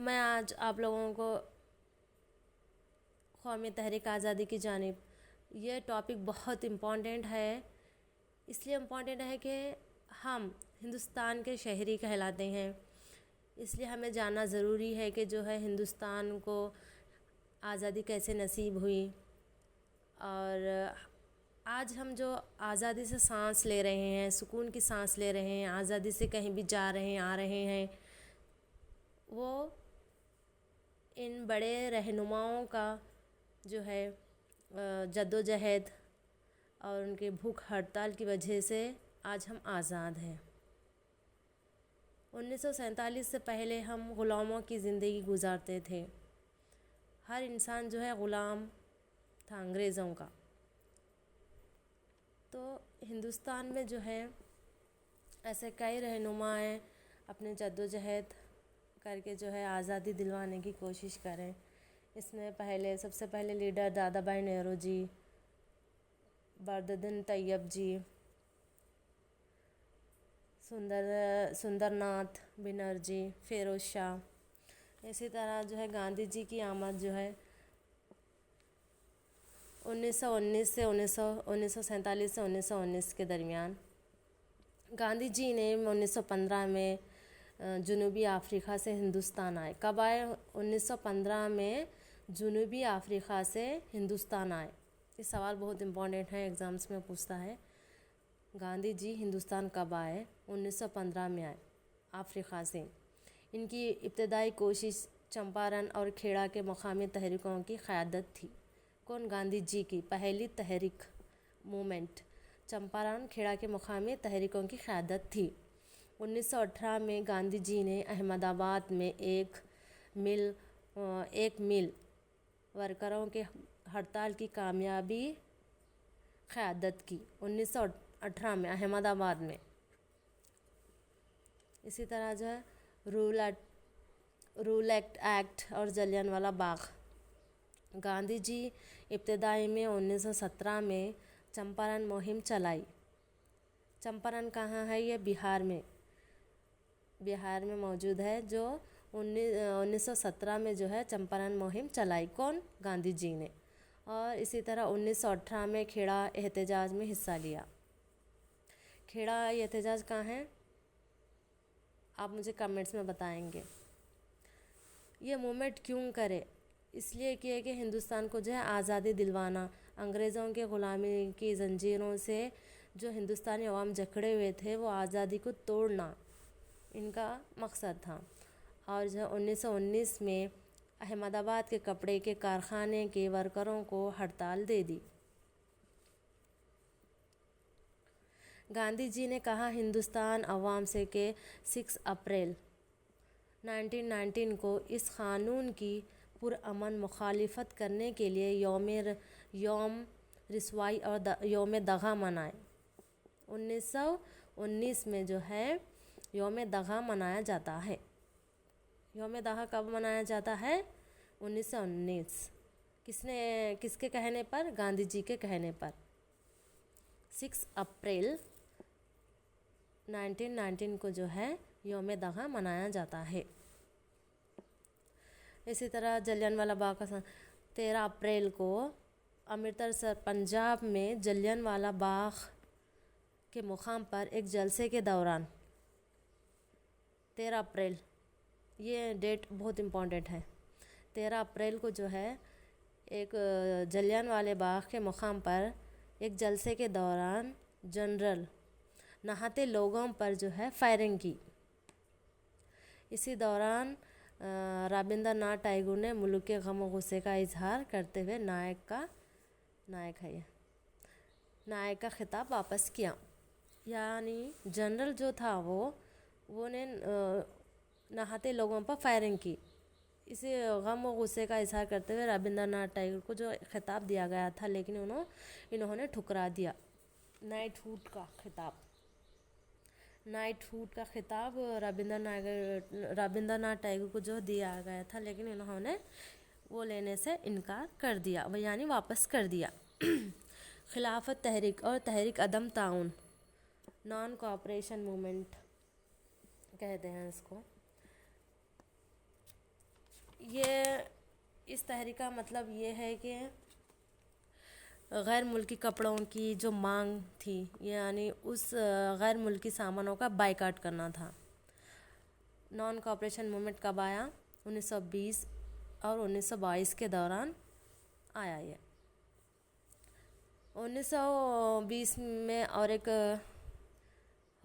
میں آج آپ لوگوں کو قومی تحریک آزادی کی جانب، یہ ٹاپک بہت امپورٹنٹ ہے۔ اس لیے امپورٹنٹ ہے کہ ہم ہندوستان کے شہری کہلاتے ہیں، اس لیے ہمیں جاننا ضروری ہے کہ جو ہے ہندوستان کو آزادی کیسے نصیب ہوئی، اور آج ہم جو آزادی سے سانس لے رہے ہیں، سکون کی سانس لے رہے ہیں، آزادی سے کہیں بھی جا رہے ہیں آ رہے ہیں، وہ ان بڑے رہنماؤں کا جو ہے جد و جہد اور ان کے بھوک ہڑتال کی وجہ سے آج ہم آزاد ہیں۔ 1947 سے پہلے ہم غلاموں کی زندگی گزارتے تھے، ہر انسان جو ہے غلام تھا انگریزوں کا۔ تو ہندوستان میں جو ہے ایسے کئی رہنما ہیں، اپنے جد و جہد کر کے جو ہے آزادی دلوانے کی کوشش کریں۔ اس میں سب سے پہلے لیڈر دادا بھائی نہرو جی، برددن طیب جی، سندر ناتھ بنرجی، فیروز شاہ، اسی طرح جو ہے گاندھی جی کی آمد جو ہے 1947 کے درمیان۔ گاندھی جی نے 1915 میں جنوبی افریقہ سے ہندوستان آئے۔ کب آئے؟ 1915 میں جنوبی افریقہ سے ہندوستان آئے۔ یہ سوال بہت امپورٹنٹ ہے، ایگزامس میں پوچھتا ہے۔ گاندھی جی ہندوستان کب آئے؟ 1915 میں آئے افریقہ سے۔ ان کی ابتدائی کوشش چمپارن اور کھیڑا کے مقامی تحریکوں کی قیادت تھی۔ کون؟ گاندھی جی کی پہلی تحریک موومنٹ چمپارن کھیڑا کے مقامی تحریکوں کی قیادت تھی۔ 1918 میں گاندھی جی نے احمد آباد میں ایک میل ورکروں کے ہڑتال کی کامیابی قیادت کی۔ 1918 میں احمد آباد میں۔ اسی طرح جو ہے رول ایکٹ اور جلیان والا باغ۔ گاندھی جی ابتدائی میں 1917 میں چمپارن مہم چلائی۔ چمپارن کہاں ہے؟ یہ بہار میں موجود ہے، جو 1917 میں جو ہے چمپارن مہم چلائی۔ کون؟ گاندھی جی نے۔ اور اسی طرح 1918 میں کھیڑا احتجاج میں حصہ لیا۔ کھیڑا احتجاج کہاں ہے؟ آپ مجھے کمنٹس میں بتائیں گے۔ یہ موومنٹ کیوں کرے؟ اس لیے کہ ہندوستان کو جو ہے آزادی دلوانا، انگریزوں کے غلامی کی زنجیروں سے جو ہندوستانی عوام جکڑے ہوئے تھے وہ آزادی کو توڑنا ان کا مقصد تھا۔ اور جو 1919 میں احمد آباد کے کپڑے کے کارخانے کے ورکروں کو ہڑتال دے دی۔ گاندھی جی نے کہا ہندوستان عوام سے کہ 6 اپریل 1919 کو اس قانون کی پرامن مخالفت کرنے کے لیے یوم رسوائی اور یوم دغا منائے۔ 1919 میں جو ہے یوم دغا منایا جاتا ہے۔ یوم دغا کب منایا جاتا ہے؟ 1919۔ کس کے کہنے پر؟ گاندھی جی کے کہنے پر۔ 6 اپریل 1919 کو جو ہے یوم دغا منایا جاتا ہے۔ اسی طرح جلیان والا باغ کا 13 اپریل کو امرتسر پنجاب میں جلیان والا باغ کے مقام پر ایک جلسے کے دوران 13 اپریل، یہ ڈیٹ بہت امپورٹنٹ ہے۔ 13 اپریل کو جو ہے ایک جلیان والے باغ کے مقام پر ایک جلسے کے دوران جنرل نہاتے لوگوں پر جو ہے فائرنگ کی۔ اسی دوران رابندر ناتھ ٹیگور نے ملک کے غم و غصے کا اظہار کرتے ہوئے نائک کا خطاب واپس کیا۔ یعنی جنرل جو تھا وہ نے نہاتے لوگوں پر فائرنگ کی۔ اسی غم و غصے کا اظہار کرتے ہوئے رابندر ناتھ ٹیگور کو جو خطاب دیا گیا تھا، لیکن انہوں نے ٹھکرا دیا۔ نائٹ ہوڈ کا خطاب رابندر ناتھ ٹیگور کو جو دیا گیا تھا، لیکن انہوں نے وہ لینے سے انکار کر دیا، یعنی واپس کر دیا۔ خلافت تحریک اور تحریک عدم تعاون، نان کوآپریشن موومنٹ کہتے ہیں اس کو۔ یہ اس تحریک کا مطلب یہ ہے کہ غیر ملکی کپڑوں کی جو مانگ تھی، یعنی اس غیر ملکی سامانوں کا بائیکاٹ کرنا تھا۔ نان کوآپریشن موومنٹ کب آیا؟ 1920 اور 1922 کے دوران آیا یہ۔ 1920 میں اور ایک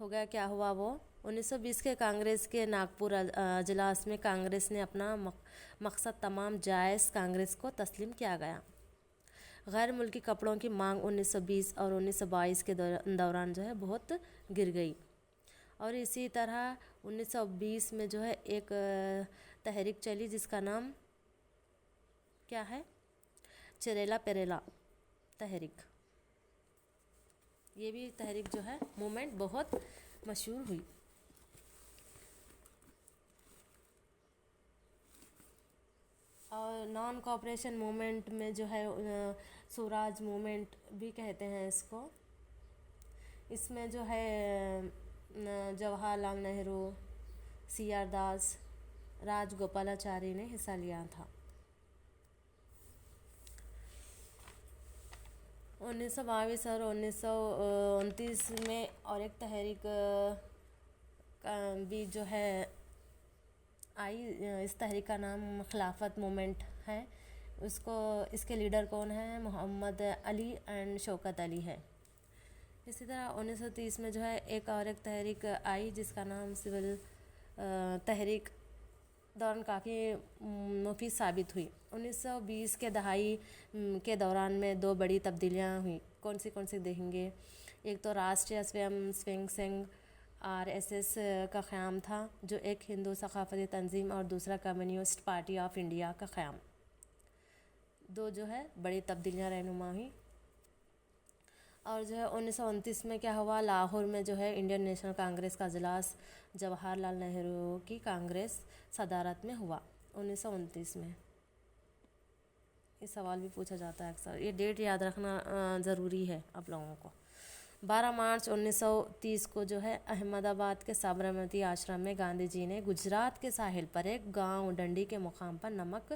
ہو گیا، کیا ہوا وہ 1920 کے کانگریس کے ناگپور اجلاس میں کانگریس نے اپنا مقصد تمام جائز کانگریس کو تسلیم کیا گیا۔ غیر ملکی کپڑوں کی مانگ 1920 اور 1922 کے دوران جو ہے بہت گر گئی، اور اسی طرح 1920 میں جو ہے ایک تحریک چلی جس کا نام کیا ہے؟ چریلا پیریلا تحریک۔ یہ بھی تحریک جو ہے موومنٹ بہت مشہور ہوئی۔ اور نان کوآپریشن موومنٹ میں جو ہے سوراج موومنٹ بھی کہتے ہیں اس کو۔ اس میں جو ہے جواہر لال نہرو، سی آر داس، راج گوپالاچاری نے حصہ لیا تھا۔ 1922 اور 1929 میں اور ایک تحریک بھی جو ہے آئی، اس تحریک کا نام خلافت موومنٹ ہے۔ اس کے لیڈر کون ہیں؟ محمد علی اینڈ شوکت علی ہے۔ اسی طرح 1930 میں جو ہے ایک تحریک آئی جس کا نام سول تحریک دوران کافی مفید ثابت ہوئی۔ 1920 کے دہائی کے دوران میں دو بڑی تبدیلیاں ہوئیں۔ کون سی دیکھیں گے؟ ایک تو راشٹریہ سوئم سنگھ RSS کا قیام تھا، جو ایک ہندو ثقافتی تنظیم، اور دوسرا کمیونسٹ پارٹی آف انڈیا کا قیام۔ دو جو ہے بڑی تبدیلیاں رہنما ہوئیں۔ اور جو ہے 1929 میں کیا ہوا؟ لاہور میں جو ہے انڈین نیشنل کانگریس کا اجلاس جواہر لال نہرو کی کانگریس صدارت میں ہوا 1929 میں۔ یہ سوال بھی پوچھا جاتا ہے اکثر، یہ ڈیٹ یاد رکھنا ضروری ہے آپ لوگوں کو۔ 12 مارچ 1930 کو جو ہے احمد آباد کے سابرمتی آشرم میں گاندھی جی نے گجرات کے ساحل پر ایک گاؤں ڈنڈی کے مقام پر نمک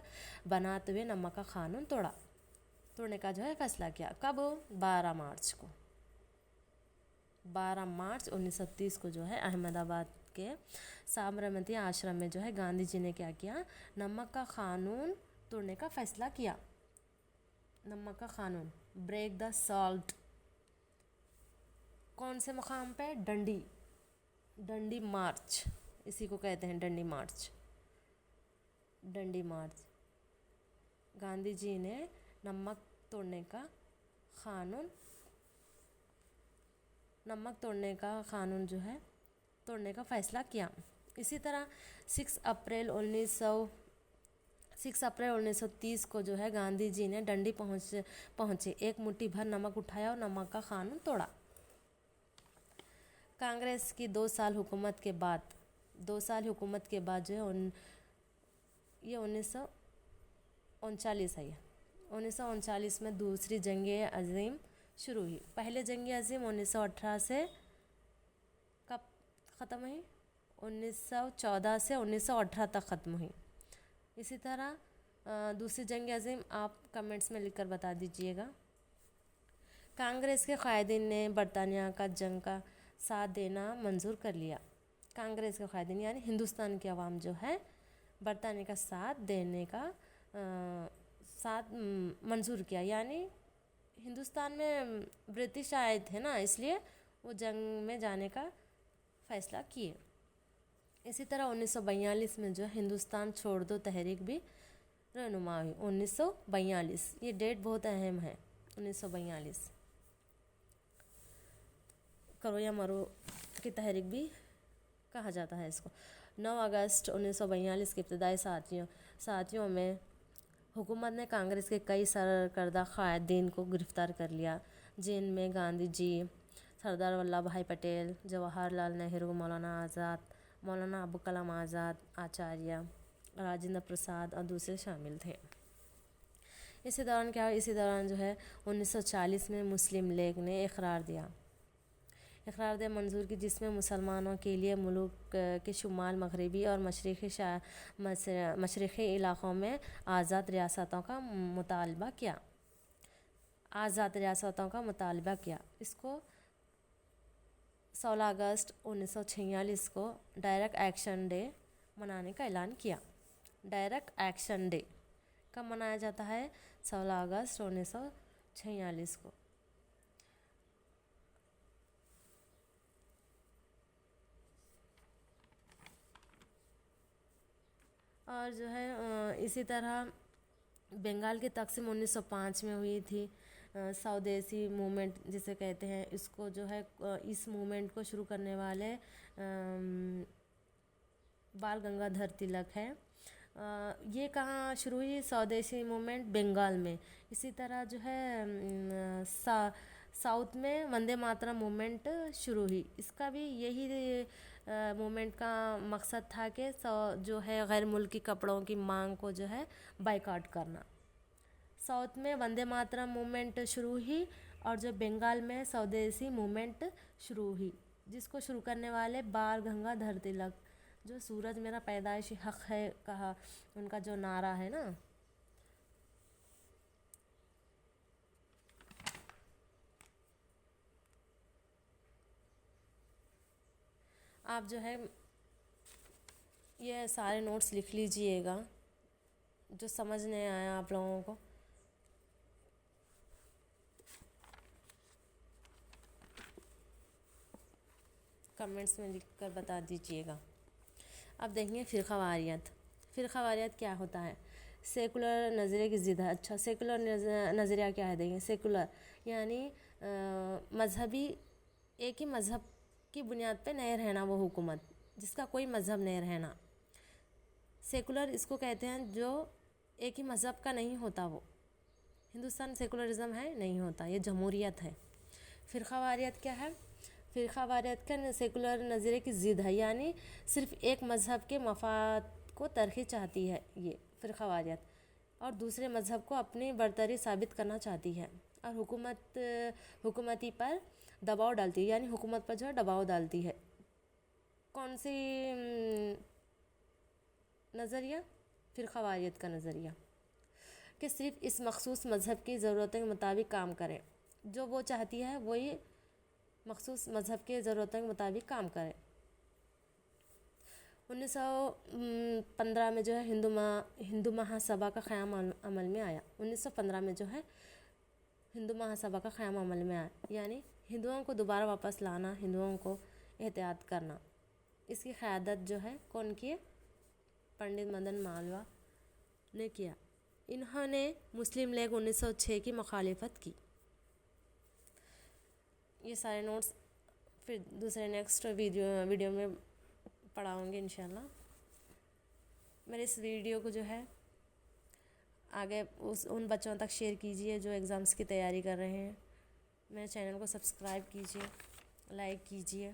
بناتے ہوئے نمک کا قانون توڑنے کا جو ہے فیصلہ کیا۔ کب؟ 12 مارچ کو۔ 12 مارچ 1930 کو جو ہے احمد آباد کے سابرمتی آشرم میں جو ہے گاندھی جی نے کیا کیا؟ نمک کا قانون توڑنے کا فیصلہ کیا۔ نمک کا قانون، بریک دا سالٹ۔ کون سے مقام پہ؟ ڈنڈی مارچ، اسی کو کہتے ہیں ڈنڈی مارچ۔ گاندھی جی نے نمک توڑنے کا قانون جو ہے توڑنے کا فیصلہ کیا۔ اسی طرح 6 اپریل 1930 کو جو ہے گاندھی جی نے ڈنڈی پہنچے، ایک مٹھی بھر نمک اٹھایا اور نمک کا قانون توڑا۔ کانگریس کی 2 سال حکومت کے بعد جو ہے یہ 1939 ہے۔ 1939 میں دوسری جنگ عظیم شروع ہوئی۔ پہلے جنگ عظیم 1918 سے کب ختم ہوئی؟ 1914 سے 1918 تک ختم ہوئی۔ اسی طرح دوسری جنگ عظیم آپ کمنٹس میں لکھ کر بتا دیجئے گا۔ کانگریس کے قائدین نے برطانیہ کا جنگ کا ساتھ دینا منظور کر لیا۔ کانگریس کے قائدین یعنی ہندوستان کی عوام جو ہے برطانیہ کا ساتھ دینے کا منظور کیا، یعنی ہندوستان میں برٹش آئے تھے نا، اس لیے وہ جنگ میں جانے کا فیصلہ کیے۔ اسی طرح 1942 میں جو ہندوستان چھوڑ دو تحریک بھی رہنما ہوئی۔ 1942 یہ ڈیٹ بہت اہم ہے۔ 1942 کرو یا مرو کی تحریک بھی کہا جاتا ہے اس کو۔ 9 اگست 1942 کے ابتدائی ساتھیوں میں حکومت نے کانگریس کے کئی سرکردہ قائدین کو گرفتار کر لیا، جن میں گاندھی جی، سردار ولبھ بھائی پٹیل، جواہر لال نہرو، مولانا ابوالکلام آزاد، آچاریہ راجندر پرساد اور دوسرے شامل تھے۔ اسی دوران جو ہے 1940 میں مسلم لیگ نے اقرار دیا۔ اقرارداد منظور کی جس میں مسلمانوں کے لیے ملک کے شمال مغربی اور مشرقی علاقوں میں آزاد ریاستوں کا مطالبہ کیا اس کو 16 اگست 1946 کو ڈائریکٹ ایکشن ڈے منانے کا اعلان کیا۔ ڈائریکٹ ایکشن ڈے کب منایا جاتا ہے؟ 16 اگست 1946 کو۔ اور جو ہے اسی طرح بنگال کی تقسیم 1905 میں ہوئی تھی۔ سودیسی موومنٹ جسے کہتے ہیں، اس کو جو ہے اس موومنٹ کو شروع کرنے والے بال گنگادھر تلک ہے۔ یہ کہاں شروع ہوئی سودیسی موومنٹ؟ بنگال میں۔ اسی طرح جو ہے ساؤتھ میں وندے ماترم موومنٹ شروع ہوئی۔ اس کا بھی یہی موومنٹ کا مقصد تھا کہ جو ہے غیر ملکی کپڑوں کی مانگ کو جو ہے بائیکاٹ کرنا۔ ساؤتھ میں وندے ماترم موومنٹ شروع ہوئی اور جو بنگال میں سودیسی موومنٹ شروع ہوئی، جس کو شروع کرنے والے بال گنگادھر تلک، جو سورج میرا پیدائشی حق ہے کہا، ان کا جو نعرہ ہے نا۔ آپ جو ہے یہ سارے نوٹس لکھ لیجئے گا، جو سمجھ نہیں آیا آپ لوگوں کو۔ کمنٹس میں لکھ کر بتا دیجئے گا۔ اب دیکھیں فرقہ واریت۔ فرقہ واریت کیا ہوتا ہے؟ سیکولر نظریے کی ضد ہے۔ اچھا، سیکولر نظریہ کیا ہے؟ دیکھیں، سیکولر یعنی مذہبی، ایک ہی مذہب کی بنیاد پہ نہیں رہنا وہ حکومت، جس کا کوئی مذہب نہیں رہنا۔ سیکولر اس کو کہتے ہیں جو ایک ہی مذہب کا نہیں ہوتا۔ وہ ہندوستان سیکولرزم ہے نہیں ہوتا، یہ جمہوریت ہے۔ فرقہ واریت کیا ہے؟ فرقہ واریت کا سیکولر نظریے کی ضد ہے، یعنی صرف ایک مذہب کے مفاد کو ترجیح چاہتی ہے یہ فرقہ واریت، اور دوسرے مذہب کو اپنی برتری ثابت کرنا چاہتی ہے، اور حکومتی پر دباؤ ڈالتی ہے، یعنی حکومت پر جو ہے دباؤ ڈالتی ہے۔ کون سی نظریہ؟ فرقہ واریت کا نظریہ، کہ صرف اس مخصوص مذہب کی ضرورتوں کے مطابق کام کرے، جو وہ چاہتی ہے وہی مخصوص مذہب کے ضرورتوں کے مطابق کام کرے۔ 1915 میں جو ہے ہندو مہا سبھا کا قیام عمل میں آیا۔ 1915 میں جو ہے ہندو مہا سبھا کا قیام عمل میں آیا، یعنی ہندوؤں کو دوبارہ واپس لانا، ہندوؤں کو احتیاط کرنا۔ اس کی قیادت جو ہے کون کی؟ پنڈت مدن مالویہ نے کیا۔ انہوں نے مسلم لیگ 1906 کی مخالفت کی۔ یہ سارے نوٹس پھر دوسرے نیکسٹ ویڈیو میں پڑھاؤں گے انشاءاللہ۔ میرے اس ویڈیو کو جو ہے آگے ان بچوں تک شیئر کیجئے جو ایگزامس کی تیاری کر رہے ہیں۔ میرے چینل کو سبسکرائب کیجئے، لائک کیجئے۔